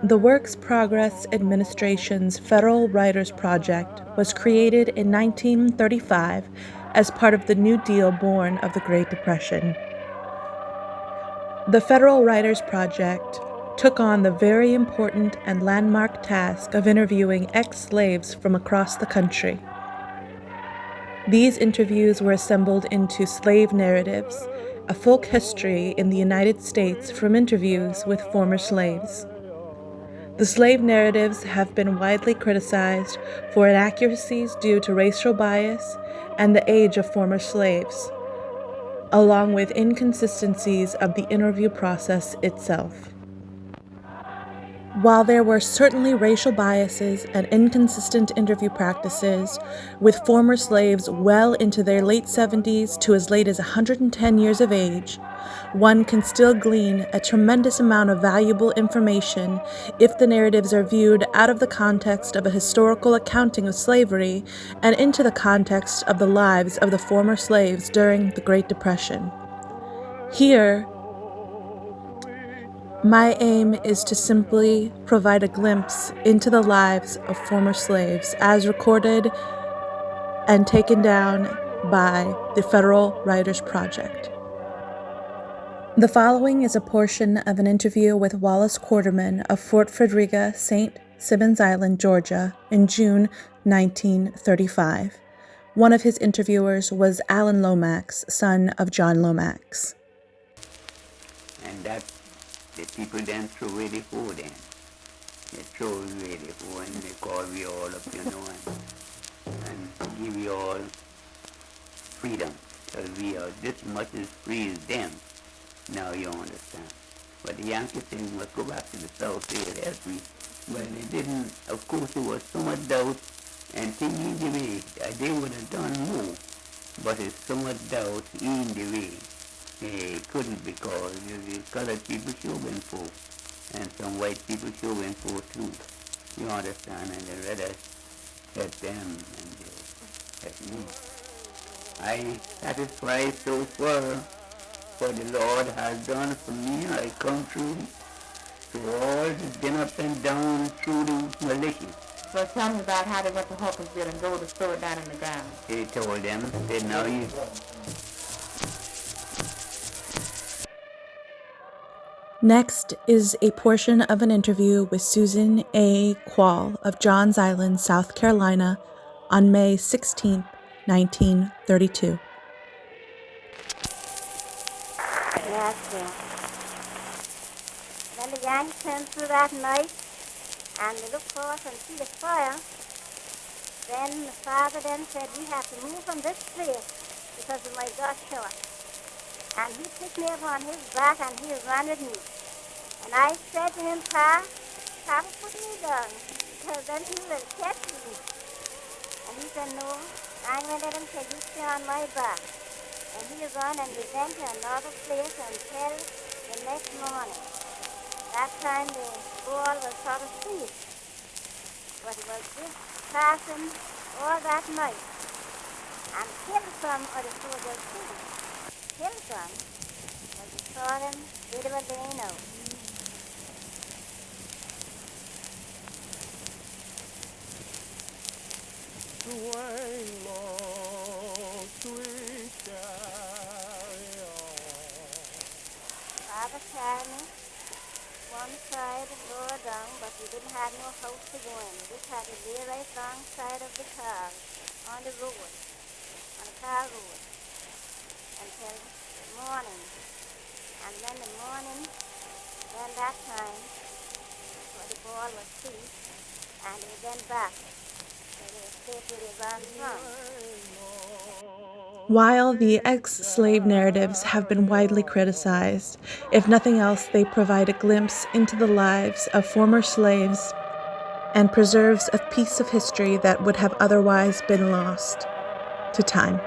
The Works Progress Administration's Federal Writers Project was created in 1935 as part of the New Deal born of the Great Depression. The Federal Writers Project took on the very important and landmark task of interviewing ex-slaves from across the country. These interviews were assembled into Slave Narratives, a folk history in the United States from interviews with former slaves. The slave narratives have been widely criticized for inaccuracies due to racial bias and the age of former slaves, along with inconsistencies of the interview process itself. While there were certainly racial biases and inconsistent interview practices, with former slaves well into their late 70s to as late as 110 years of age, one can still glean a tremendous amount of valuable information if the narratives are viewed out of the context of a historical accounting of slavery and into the context of the lives of the former slaves during the Great Depression. Here, my aim is to simply provide a glimpse into the lives of former slaves as recorded and taken down by the Federal Writers Project. The following is a portion of an interview with Wallace Quarterman of Fort Frederica, St. Simmons Island, Georgia, in June 1935. One of his interviewers was Alan Lomax, son of John Lomax. And that the people then throw away the food then. They throw away the food and they call we all up, and give you all freedom. Because we are this much as free as them. Now you understand. But the Yankee thing must go back to the South there as we, but they didn't, of course there was so much doubt and thinking the way they would have done more. But it's so much doubt in the way. They couldn't because the colored people should win for, and some white people should win for too. You understand? And they rather let them and let me. I satisfied so far what the Lord has done for me. I come through all the been up and down through the militia. So tell me about how they went to Hawkinsville and go to throw it down in the ground. They told them that now you. Next is a portion of an interview with Susan A. Quall of Johns Island, South Carolina, on May 16, 1932. Yes, sir. Then the Yankees came through that night, and they looked for us and see the fire. Then the father then said, we have to move from this place because we might got shot. And he picked me up on his back and he ran with me. And I said to him, Pa, Papa put me down because then he will catch me. And he said, no, I'm going to let him take you stay on my back. And he was on and we went to another place until the next morning. That time the ball was sort of free. But it was just passing all that night. And killed some of the soldiers too. Killed some. But we saw them, they were laying out. Swing low, sweet chariot. Father carried me one side lower down, but we didn't have no house to go in. We just had to lay right alongside of the car on the road, on the car road, until the morning. And then the morning, then that time, so the ball was free, and we went back. While the ex-slave narratives have been widely criticized, if nothing else, they provide a glimpse into the lives of former slaves and preserves a piece of history that would have otherwise been lost to time.